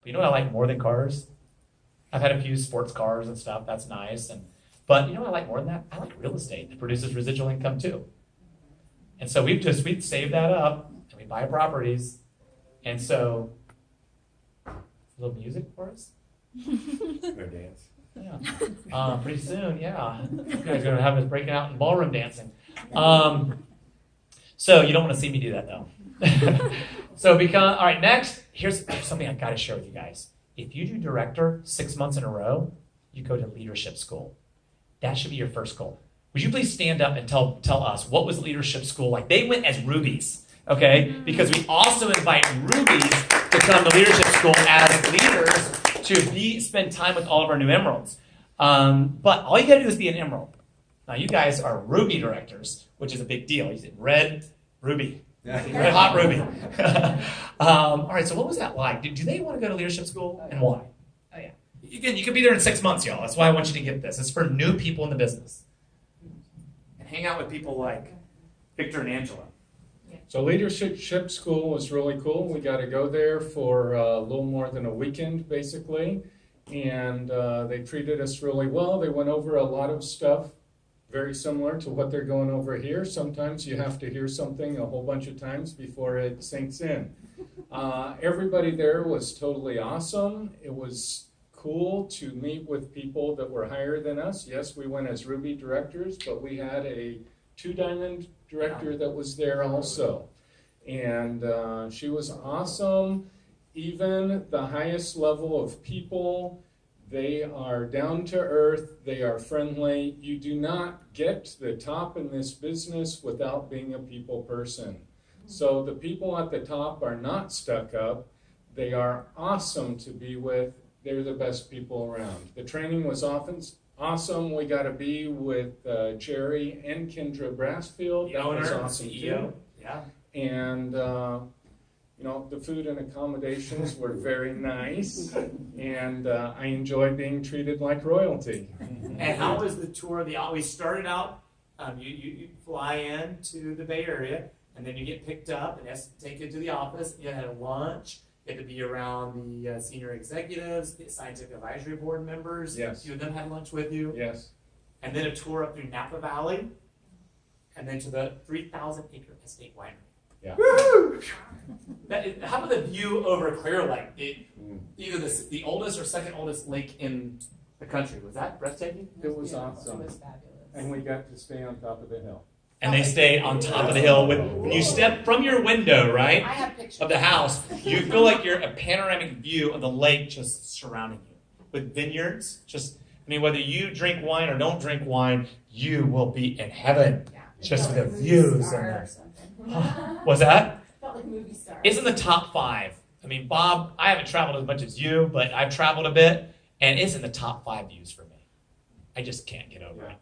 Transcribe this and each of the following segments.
But you know what I like more than cars? I've had a few sports cars and stuff. That's nice. But you know what I like more than that? I like real estate that produces residual income too. And so we've saved that up and we buy properties. And so, a little music for us? Or dance. Yeah. Pretty soon, yeah. You guys are going to have us breaking out in ballroom dancing. So you don't want to see me do that though. All right, next, here's something I got to share with you guys. If you do director 6 months in a row, you go to leadership school. That should be your first goal. Would you please stand up and tell us what was leadership school like? They went as rubies, okay? Because we also invite rubies to come to leadership school as leaders to spend time with all of our new emeralds. But all you got to do is be an emerald. Now you guys are ruby directors, which is a big deal. You said red, ruby. Red hot ruby. All right, so what was that like? Do they want to go to leadership school, and why? Oh, yeah. Again, you could be there in 6 months, y'all. That's why I want you to get this. It's for new people in the business. And hang out with people like Victor and Angela. So leadership school was really cool. We got to go there for a little more than a weekend, basically. And they treated us really well. They went over a lot of stuff very similar to what they're going over here. Sometimes you have to hear something a whole bunch of times before it sinks in. Everybody there was totally awesome. It was cool to meet with people that were higher than us. Yes, we went as Ruby directors, but we had a 2-diamond director that was there also. And she was awesome. Even the highest level of people, they are down to earth, they are friendly. You do not get to the top in this business without being a people person. So the people at the top are not stuck up. They are awesome to be with. They're the best people around. The training was often awesome. We got to be with Jerry and Kendra Brassfield. That was awesome CEO. too. Yeah. And the food and accommodations were very nice, and I enjoy being treated like royalty. And how was the tour? We started out, you fly in to the Bay Area, and then you get picked up, and has to take you to the office. You had a lunch. You had to be around the senior executives, the scientific advisory board members. Yes. A few of them had lunch with you. Yes. And then a tour up through Napa Valley, and then to the 3,000-acre estate winery. Yeah. Woo! How about the view over Clear Lake? Either the oldest or second oldest lake in the country. Was that breathtaking? It was awesome. It was fabulous. And we got to stay on top of the hill. And they stay on top of the hill. When you step from your window, right, I have pictures of the house, you feel like you're a panoramic view of the lake just surrounding you. With vineyards, whether you drink wine or don't drink wine, you will be in heaven. Yeah. Just with the Movie views. star And or something. what's that? Felt like movie star. It's in the top 5. Bob, I haven't traveled as much as you, but I've traveled a bit, and it's in the top 5 views for me. I just can't get over it.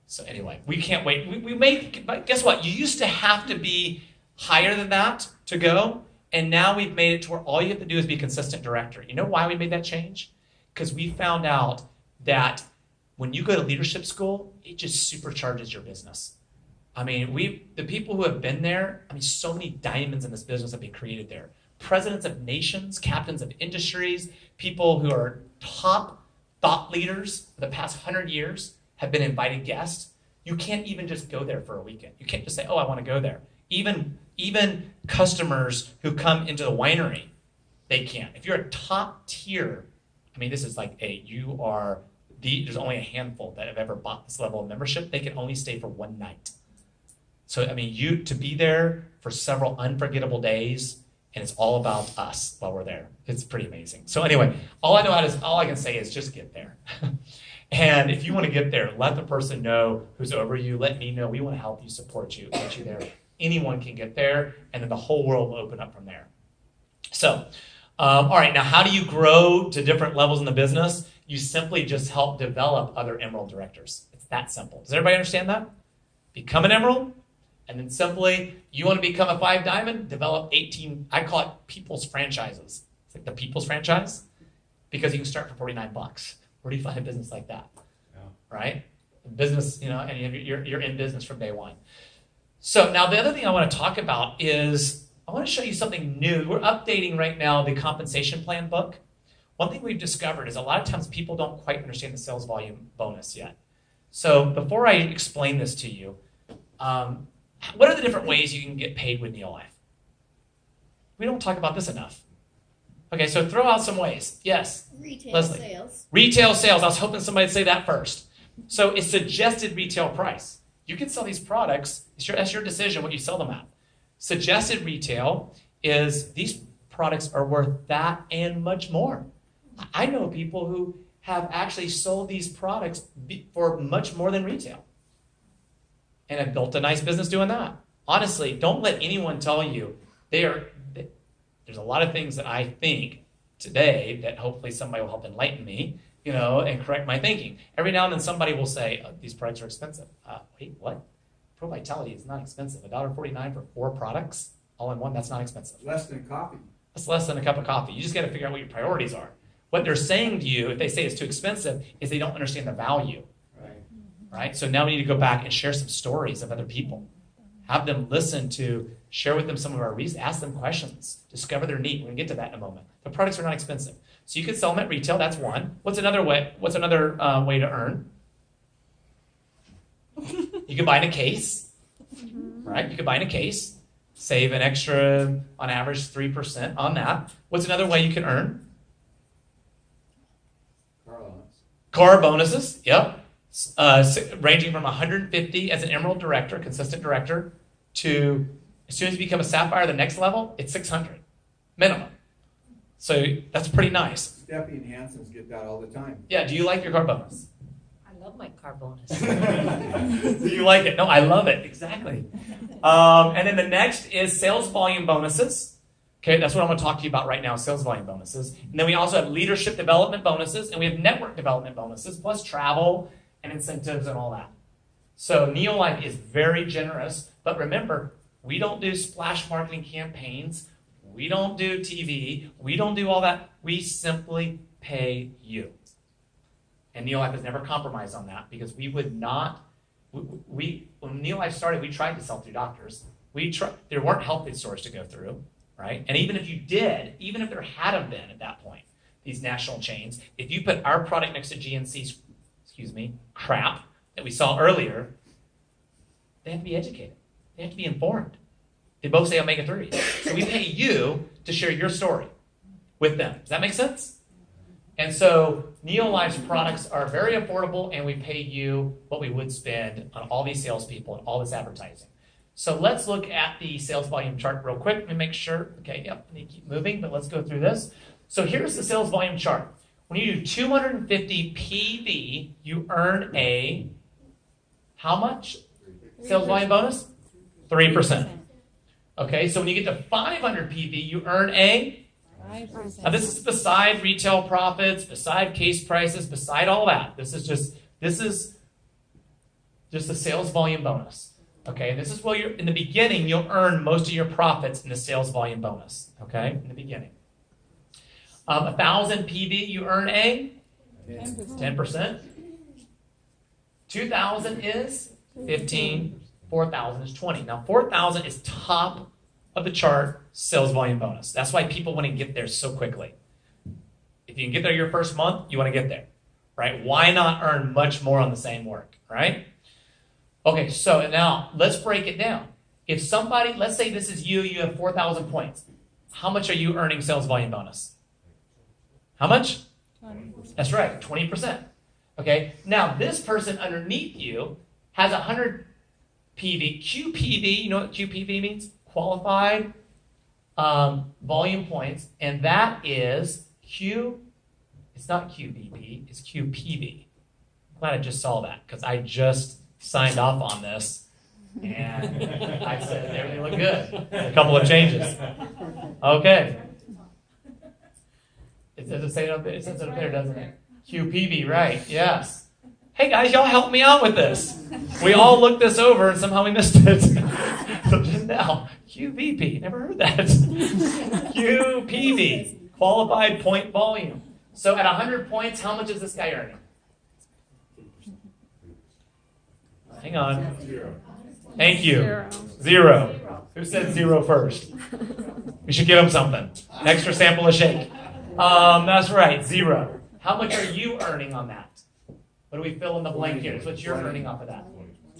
So anyway, we can't wait. But guess what? You used to have to be higher than that to go, and now we've made it to where all you have to do is be a consistent director. You know why we made that change? Because we found out that when you go to leadership school, it just supercharges your business. The people who have been there, so many diamonds in this business have been created there. Presidents of nations, captains of industries, people who are top thought leaders for the past 100 years have been invited guests. You can't even just go there for a weekend. You can't just say, oh, I want to go there. Even customers who come into the winery, they can't. If you're a top tier, this is like there's only a handful that have ever bought this level of membership. They can only stay for one night. So, you to be there for several unforgettable days, and it's all about us while we're there. It's pretty amazing. So anyway, all I can say is just get there. And if you want to get there, let the person know who's over you. Let me know. We want to help you, support you, get you there. Anyone can get there, and then the whole world will open up from there. So, all right, now how do you grow to different levels in the business? You simply just help develop other Emerald directors. It's that simple. Does everybody understand that? Become an Emerald, and then simply, you want to become a 5 diamond, develop 18, I call it people's franchises. It's like the people's franchise, because you can start for $49. Where do you find a business like that? Yeah. Right? Business, and you're in business from day one. So now the other thing I want to talk about is I want to show you something new. We're updating right now the compensation plan book. one thing we've discovered is a lot of times people don't quite understand the sales volume bonus yet. So before I explain this to you, what are the different ways you can get paid with NeoLife? We don't talk about this enough. Okay, so throw out some ways. Yes, Retail Leslie. sales. Retail sales. I was hoping somebody would say that first. So it's suggested retail price. You can sell these products. That's your decision what you sell them at. Suggested retail is these products are worth that and much more. I know people who have actually sold these products for much more than retail and have built a nice business doing that. Honestly, don't let anyone tell you there's a lot of things that I think today that hopefully somebody will help enlighten me, and correct my thinking. Every now and then somebody will say, these products are expensive. Wait, what? Pro Vitality is not expensive. $1.49 for 4 products all in one, that's not expensive. Less than coffee. That's less than a cup of coffee. You just got to figure out what your priorities are. What they're saying to you, if they say it's too expensive, is they don't understand the value. Right? So now we need to go back and share some stories of other people. Have them listen to, share with them some of our reasons, ask them questions, discover their need. We're going to get to that in a moment. The products are not expensive. So you can sell them at retail, that's one. What's another way to earn? You can buy in a case, right? You can buy in a case, save an extra, on average, 3% on that. What's another way you can earn? Car bonuses, yep. Ranging from 150 as an Emerald director, consistent director, to as soon as you become a Sapphire, the next level, it's 600 minimum. So that's pretty nice. Steffi and Hanson's get that all the time. Yeah, do you like your car bonus? I love my car bonus. Do you like it? No, I love it. Exactly. And then the next is sales volume bonuses. Okay, that's what I'm going to talk to you about right now, sales volume bonuses. And then we also have leadership development bonuses, and we have network development bonuses, plus travel and incentives and all that. So NeoLife is very generous, but remember, we don't do splash marketing campaigns. We don't do TV. We don't do all that. We simply pay you. And NeoLife has never compromised on that because we would not, when NeoLife started, we tried to sell through doctors. There weren't health food stores to go through, right? And even if you did, even if there had have been at that point, these national chains, if you put our product next to GNC's, crap that we saw earlier, they have to be educated. They have to be informed. They both say omega-3. So we pay you to share your story with them. Does that make sense? And so NeoLife's products are very affordable, and we pay you what we would spend on all these salespeople and all this advertising. So let's look at the sales volume chart real quick and make sure. Okay, yep, I need to keep moving, but let's go through this. So here's the sales volume chart. When you do 250 PV, you earn a, how much sales volume bonus? 3%. Okay, so when you get to 500 PV, you earn a 5%. Now this is beside retail profits, beside case prices, beside all that. This is just a sales volume bonus. Okay, and this is where in the beginning, you'll earn most of your profits in the sales volume bonus. Okay, in the beginning. 1,000 PV, you earn a 10%. 2,000 is 15. 4,000 is 20. Now 4,000 is top of the chart sales volume bonus. That's why people want to get there so quickly. If you can get there your first month, you want to get there, right? Why not earn much more on the same work, right? Okay, so now let's break it down. If somebody, let's say this is you have 4,000 points. How much are you earning sales volume bonus? How much? 20%. That's right, 20%. Okay, now this person underneath you has 100 PV. QPV, you know what QPV means? Qualified volume points, and that is it's not QVP, it's QPV. I'm glad I just saw that because I just signed off on this and I said everything looked good. A couple of changes. Okay. It does it say it up there? It says it up there, doesn't it? QPV, right, yes. Hey guys, y'all help me out with this. We all looked this over and somehow we missed it. So just now, QVP, never heard that. QPV, qualified point volume. So at 100 points, how much is this guy earning? Hang on. Zero. Thank you. Zero. Who said zero first? We should give him something. An extra sample of shake. That's right, 0. How much are you earning on that? What do we fill in the blank here? That's what you're earning off of that.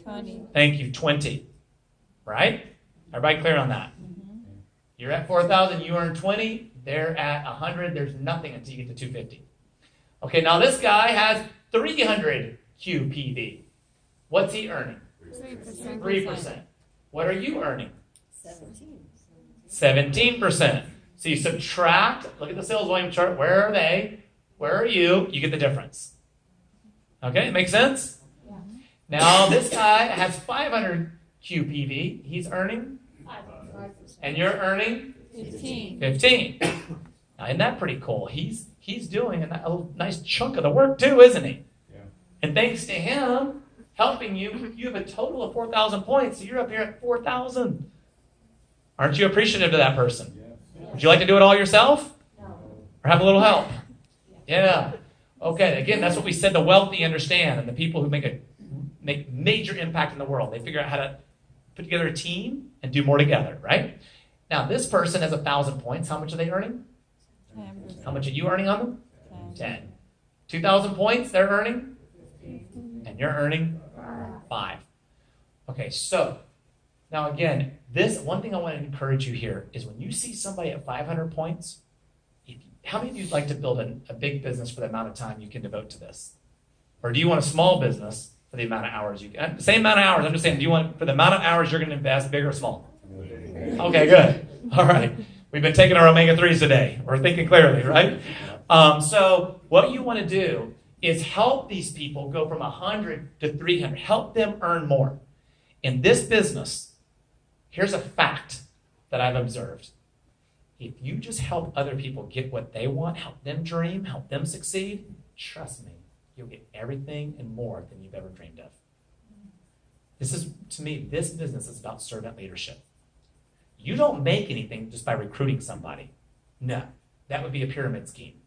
20. Thank you, 20. Right? Everybody clear on that? You're at 4,000, you earn 20, they're at 100, there's nothing until you get to 250. Okay, now this guy has 300 QPV. What's he earning? 3%. 3%. What are you earning? 17. 17%. So you subtract, look at the sales volume chart, where are they? Where are you? You get the difference. Okay, make sense? Yeah. Now this guy has 500 QPV, he's earning, 5%. and you're earning 15. 15. Now, isn't that pretty cool? He's doing a nice chunk of the work too, isn't he? Yeah. And thanks to him helping you, you have a total of 4,000 points. So you're up here at 4,000. Aren't you appreciative to that person? Would you like to do it all yourself? No. Or have a little help? Yeah. Okay, again, that's what we said the wealthy understand, and the people who make major impact in the world. They figure out how to put together a team and do more together, right? Now, this person has 1,000 points. How much are they earning? 10%. How much are you earning on them? 10. 10. 2,000 points they're earning? And you're earning 5. Okay, so now again, this one thing I want to encourage you here is when you see somebody at 500 points, how many of you would like to build a big business for the amount of time you can devote to this? Or do you want a small business for the amount of hours you can? Same amount of hours. I'm just saying, do you want for the amount of hours you're going to invest, big or small? Okay, good. All right. We've been taking our omega-3s today. We're thinking clearly, right? So what you want to do is help these people go from 100 to 300. Help them earn more. In this business, here's a fact that I've observed. If you just help other people get what they want, help them dream, help them succeed, trust me, you'll get everything and more than you've ever dreamed of. This is, to me, this business is about servant leadership. You don't make anything just by recruiting somebody. No, that would be a pyramid scheme.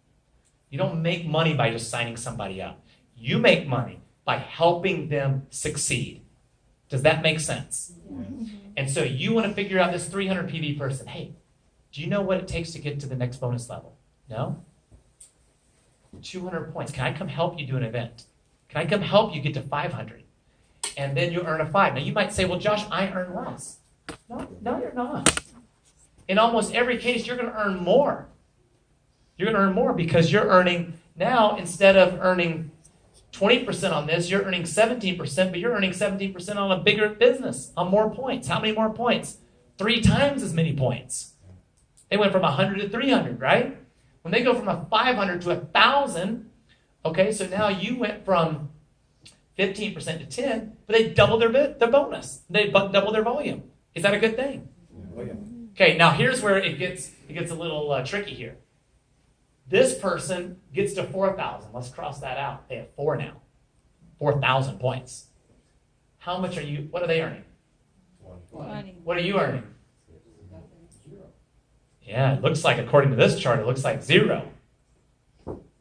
You don't make money by just signing somebody up. You make money by helping them succeed. Does that make sense? And so you want to figure out this 300 PV person. Hey, do you know what it takes to get to the next bonus level? No? 200 points. Can I come help you do an event? Can I come help you get to 500? And then you earn a 5. Now you might say, well, Josh, I earn less. No, you're not. In almost every case, you're going to earn more. You're going to earn more because you're earning now, instead of earning 20% on this, you're earning 17%, but you're earning 17% on a bigger business, on more points. How many more points? 3 times as many points. They went from 100 to 300, right? When they go from a 500 to 1,000, okay, so now you went from 15% to 10, but they doubled their bonus. They doubled their volume. Is that a good thing? Oh, yeah. Okay, now here's where it gets a little tricky here. This person gets to 4,000. Let's cross that out. They have 4 now. 4,000 points. How much what are they earning? 20. What are you earning? Yeah, it looks like, according to this chart, it looks like 0.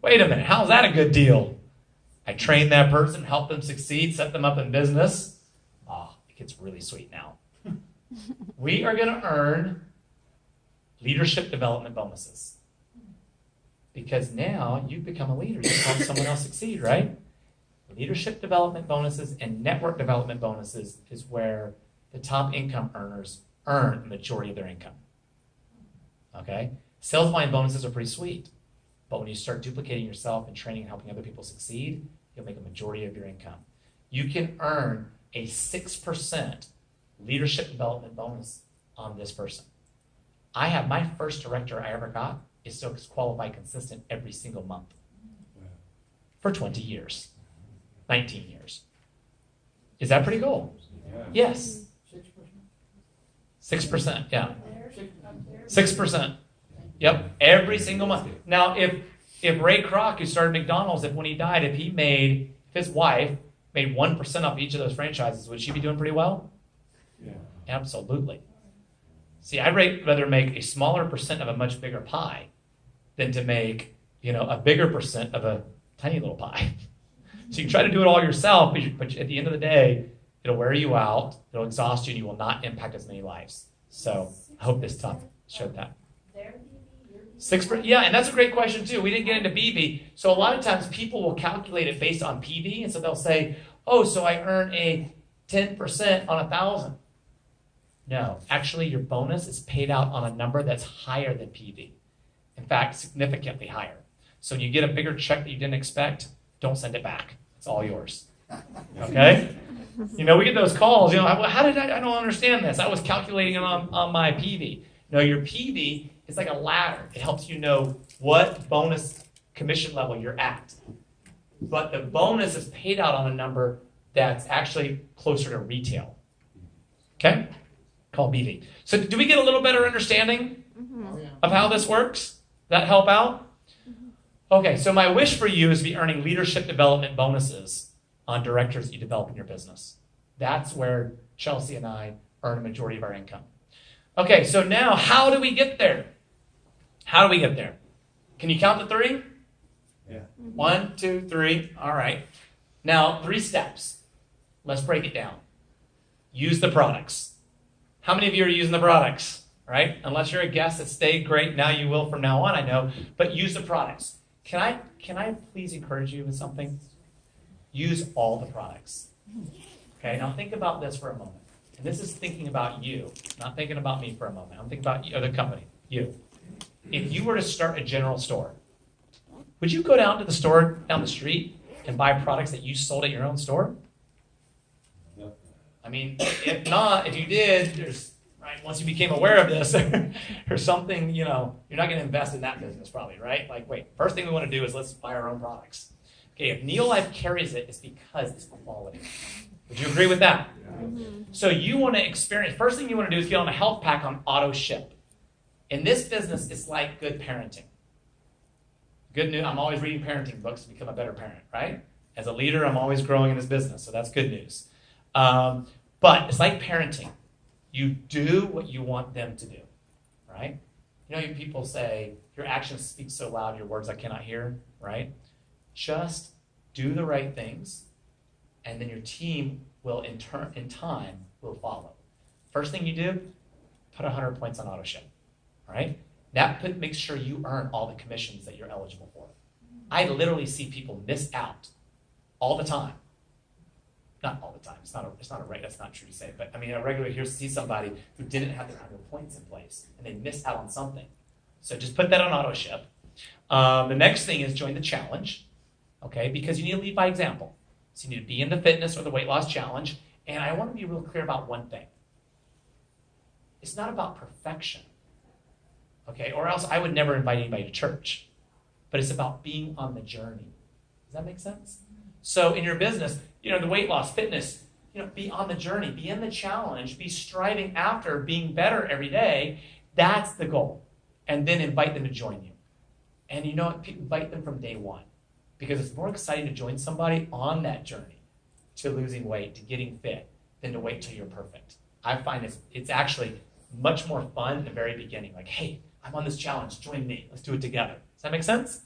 Wait a minute, how's that a good deal? I train that person, help them succeed, set them up in business. Oh, it gets really sweet now. We are going to earn leadership development bonuses. Because now you've become a leader. You've helped someone else succeed, right? Leadership development bonuses and network development bonuses is where the top income earners earn the majority of their income. Okay? Sales line bonuses are pretty sweet. But when you start duplicating yourself and training and helping other people succeed, you'll make a majority of your income. You can earn a 6% leadership development bonus on this person. I have my first director I ever got is still qualified consistent every single month for 20 years, 19 years. Is that pretty cool? Yes. 6%, yeah. 6%. Yep, every single month. Now, if Ray Kroc, who started McDonald's, if when he died, if his wife made 1% off each of those franchises, would she be doing pretty well? Yeah. Absolutely. See, I'd rather make a smaller percent of a much bigger pie than to make, a bigger percent of a tiny little pie. So you can try to do it all yourself, but at the end of the day, it'll wear you out, it'll exhaust you, and you will not impact as many lives. So I hope this talk showed that. Their PV, your PV, Yeah, and that's a great question too. We didn't get into PV. So a lot of times people will calculate it based on PV, and so they'll say, oh, so I earn a 10% on 1,000. No, actually your bonus is paid out on a number that's higher than PV. In fact, significantly higher. So when you get a bigger check that you didn't expect, don't send it back. It's all yours. Okay? We get those calls, how did I don't understand this. I was calculating it on my PV. No, your PV is like a ladder. It helps you know what bonus commission level you're at. But the bonus is paid out on a number that's actually closer to retail. Okay? Called BV. So do we get a little better understanding of how this works? Does that help out? Okay, so my wish for you is to be earning leadership development bonuses on directors that you develop in your business. That's where Chelsea and I earn a majority of our income. Okay, so now how do we get there? How do we get there? Can you count to 3? Yeah. 1, 2, 3. All right. Now, 3 steps. Let's break it down. Use the products. How many of you are using the products? Right? Unless you're a guest that stayed, great. Now you will from now on, I know. But use the products. Can I please encourage you with something? Use all the products. Okay, now think about this for a moment. And this is thinking about you, not thinking about me for a moment. I'm thinking about the company, you. If you were to start a general store, would you go down to the store down the street and buy products that you sold at your own store? I mean, if not, if you did, once you became aware of this, or something, you're not going to invest in that business probably, right? Like, wait, first thing we want to do is let's buy our own products. Okay, if NeoLife carries it, it's because it's quality. Would you agree with that? So you want to experience, first thing you want to do is get on a health pack on auto ship. In this business, it's like good parenting. Good news, I'm always reading parenting books to become a better parent, right? As a leader, I'm always growing in this business, so that's good news. But it's like parenting. You do what you want them to do, right? People say, your actions speak so loud, your words I cannot hear, right? Just do the right things, and then your team will, in time, will follow. First thing you do, put 100 points on auto ship, right? That makes sure you earn all the commissions that you're eligible for. I literally see people miss out all the time. Not all the time. It's not a right. That's not true to say. But I mean, I regularly see somebody who didn't have their 100 points in place, and they missed out on something. So just put that on auto ship. The next thing is join the challenge, okay? Because you need to lead by example. So you need to be in the fitness or the weight loss challenge. And I want to be real clear about one thing. It's not about perfection, okay? Or else I would never invite anybody to church. But it's about being on the journey. Does that make sense? So in your business, the weight loss, fitness, be on the journey, be in the challenge, be striving after being better every day. That's the goal. And then invite them to join you. And invite them from day one. Because it's more exciting to join somebody on that journey to losing weight, to getting fit, than to wait till you're perfect. I find it's actually much more fun in the very beginning. Like, hey, I'm on this challenge, join me. Let's do it together. Does that make sense?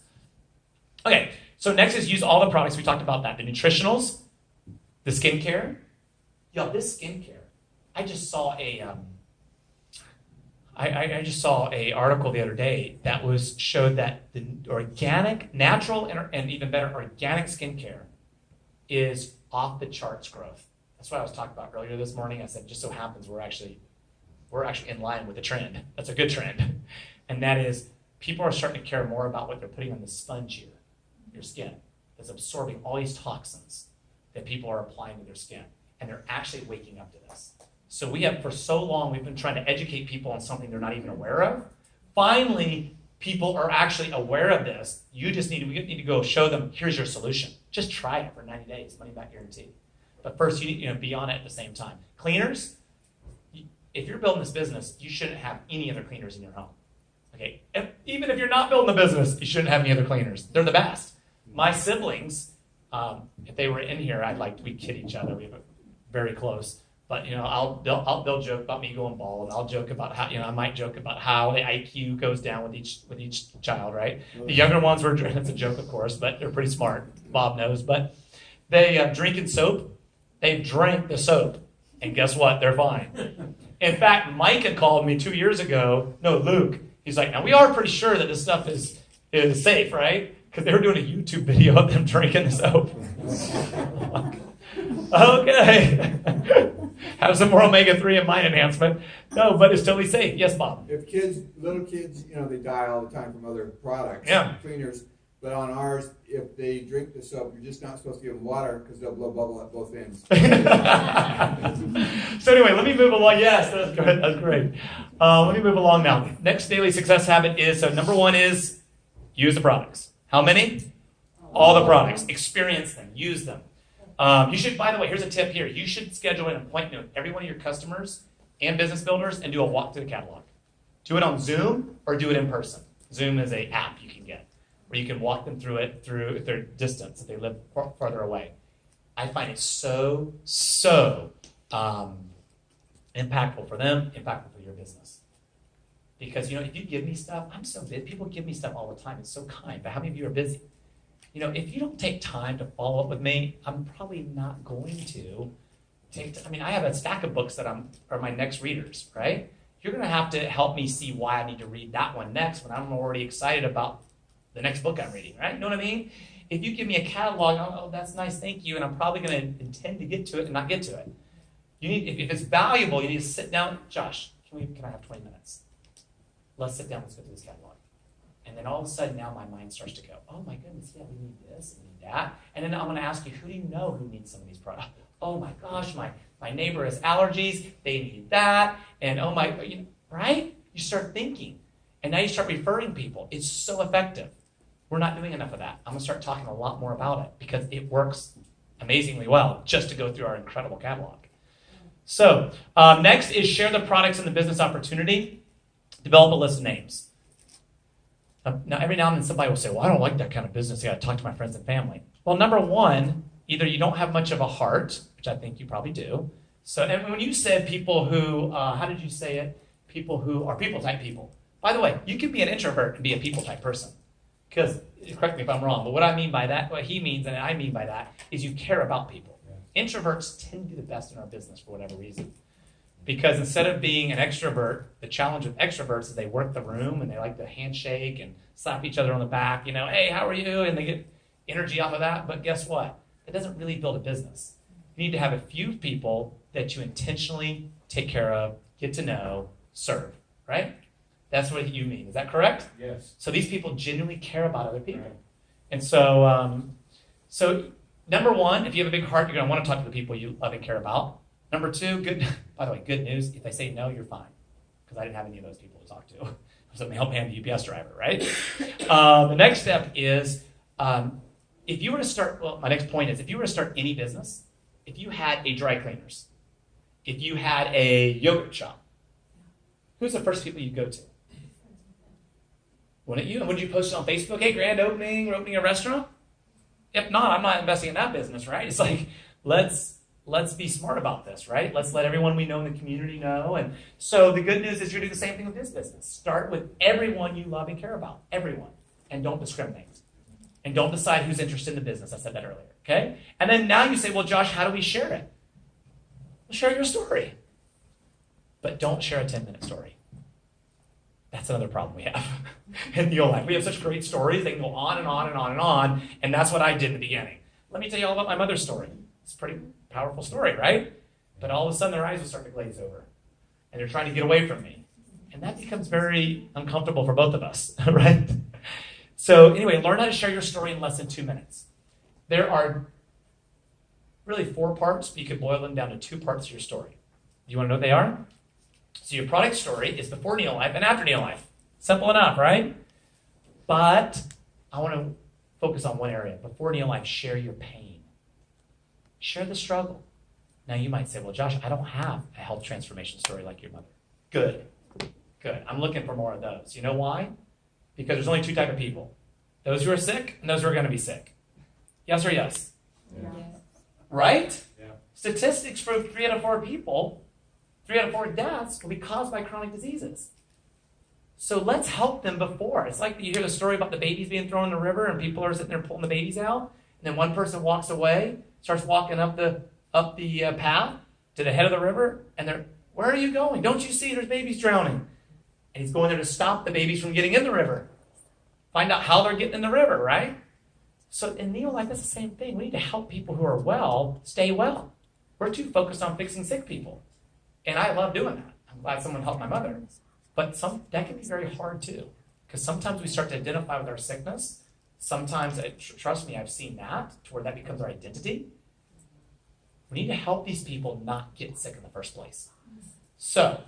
Okay, so next is use all the products. We talked about that. The nutritionals, the skincare. This skincare. I just saw I just saw a article the other day that showed that the organic, natural, and even better, organic skincare is off the charts growth. That's what I was talking about earlier this morning. I said, just so happens we're actually in line with the trend. That's a good trend. And that is people are starting to care more about what they're putting on the sponge here, your skin, that's absorbing all these toxins that people are applying to their skin. And they're actually waking up to this. So for so long, we've been trying to educate people on something they're not even aware of. Finally, people are actually aware of this. We need to go show them, here's your solution. Just try it for 90 days, money back guarantee. But first, you need to be on it at the same time. Cleaners, if you're building this business, you shouldn't have any other cleaners in your home. Okay, even if you're not building the business, you shouldn't have any other cleaners. They're the best. My siblings, if they were in here, we kid each other. We have very close. But they'll joke about me going bald. I'll joke about how I might joke about how the IQ goes down with each child, right? The younger ones it's a joke, of course, but they're pretty smart. Bob knows, but they drinking soap. They drank the soap, and guess what? They're fine. In fact, Micah called me 2 years ago. No, Luke. He's like, now we are pretty sure that this stuff is safe, right? Because they were doing a YouTube video of them drinking the soap. Okay. Have some more omega-3 in my enhancement. No, but it's totally safe. Yes, Bob? If little kids, they die all the time from other products, Yeah. cleaners. But on ours, if they drink the soap, you're just not supposed to give them water because they'll blow bubble at both ends. So anyway, let me move along. Yes, that's good. That's great. Let me move along now. Next daily success habit is, so number 1 is use the products. How many? All the products. Experience them. Use them. You should, by the way, here's a tip here. You should schedule an appointment with every one of your customers and business builders and do a walk through the catalog. Do it on Zoom or do it in person. Zoom is an app you can get where you can walk them through it if they're distance, if they live farther away. I find it so impactful for them, impactful for your business. Because, if you give me stuff, I'm so busy. People give me stuff all the time. It's so kind. But how many of you are busy? If you don't take time to follow up with me, I'm probably not going to I have a stack of books that are my next readers, right? You're going to have to help me see why I need to read that one next when I'm already excited about the next book I'm reading, right? You know what I mean? If you give me a catalog, oh, that's nice, thank you, and I'm probably going to intend to get to it and not get to it. If it's valuable, you need to sit down. Josh, can I have 20 minutes? Let's sit down, let's go through this catalog. And then all of a sudden now my mind starts to go, oh my goodness, yeah, we need this, we need that. And then I'm going to ask you, who do you know who needs some of these products? Oh my gosh, my neighbor has allergies, they need that. And oh my, right? You start thinking. And now you start referring people. It's so effective. We're not doing enough of that. I'm going to start talking a lot more about it because it works amazingly well just to go through our incredible catalog. So next is share the products and the business opportunity. Develop a list of names. Now, every now and then somebody will say, well, I don't like that kind of business. I got to talk to my friends and family. Well, number 1, either you don't have much of a heart, which I think you probably do. So, and when you said people who, how did you say it? People who are people type people. By the way, you can be an introvert and be a people type person. Because, correct me if I'm wrong, but what I mean by that, what he means and I mean by that, is you care about people. Yeah. Introverts tend to do the best in our business for whatever reason. Because instead of being an extrovert, the challenge with extroverts is they work the room and they like to handshake and slap each other on the back, hey, how are you? And they get energy off of that. But guess what? It doesn't really build a business. You need to have a few people that you intentionally take care of, get to know, serve, right? That's what you mean. Is that correct? Yes. So these people genuinely care about other people. Right. And so, number 1, if you have a big heart, you're going to want to talk to the people you love and care about. Number 2, by the way, good news. If they say no, you're fine. Because I didn't have any of those people to talk to. I was a mailman, UPS driver, right? The next step is, if you were to start, my next point is, if you were to start any business, if you had a dry cleaners, if you had a yogurt shop, who's the first people you'd go to? Wouldn't you? And would you post it on Facebook? Hey, grand opening, we're opening a restaurant? If not, I'm not investing in that business, right? It's like, let's be smart about this, right? Let's let everyone we know in the community know. And so the good news is you're doing the same thing with this business. Start with everyone you love and care about, everyone, and don't discriminate. And don't decide who's interested in the business. I said that earlier, okay? And then now you say, well, Josh, how do we share it? Well, share your story. But don't share a 10-minute story. That's another problem we have in NeoLife. We have such great stories. They can go on and on and on and on. And that's what I did in the beginning. Let me tell you all about my mother's story. It's a pretty powerful story, right? But all of a sudden their eyes will start to glaze over. And they're trying to get away from me. And that becomes very uncomfortable for both of us, right? So anyway, learn how to share your story in less than 2 minutes. There are really 4 parts, but you could boil them down to 2 parts of your story. Do you want to know what they are? So your product story is before NeoLife and after NeoLife. Simple enough, right? But I want to focus on one area. Before NeoLife, share your pain. Share the struggle. Now you might say, well, Josh, I don't have a health transformation story like your mother. Good. I'm looking for more of those. You know why? Because there's only 2 types of people. Those who are sick and those who are going to be sick. Yes or yes? Yes. Right? Yeah. Statistics prove 3 out of 4 people, 3 out of 4 deaths will be caused by chronic diseases. So let's help them before. It's like you hear the story about the babies being thrown in the river and people are sitting there pulling the babies out. And then one person walks away, starts walking up the path to the head of the river. And they're, where are you going? Don't you see there's babies drowning? And he's going there to stop the babies from getting in the river. Find out how they're getting in the river, right? So in NeoLife, it's the same thing. We need to help people who are well stay well. We're too focused on fixing sick people. And I love doing that. I'm glad someone helped my mother. But that can be very hard too. Because sometimes we start to identify with our sickness. Sometimes, trust me, I've seen that to where that becomes our identity. We need to help these people not get sick in the first place. So,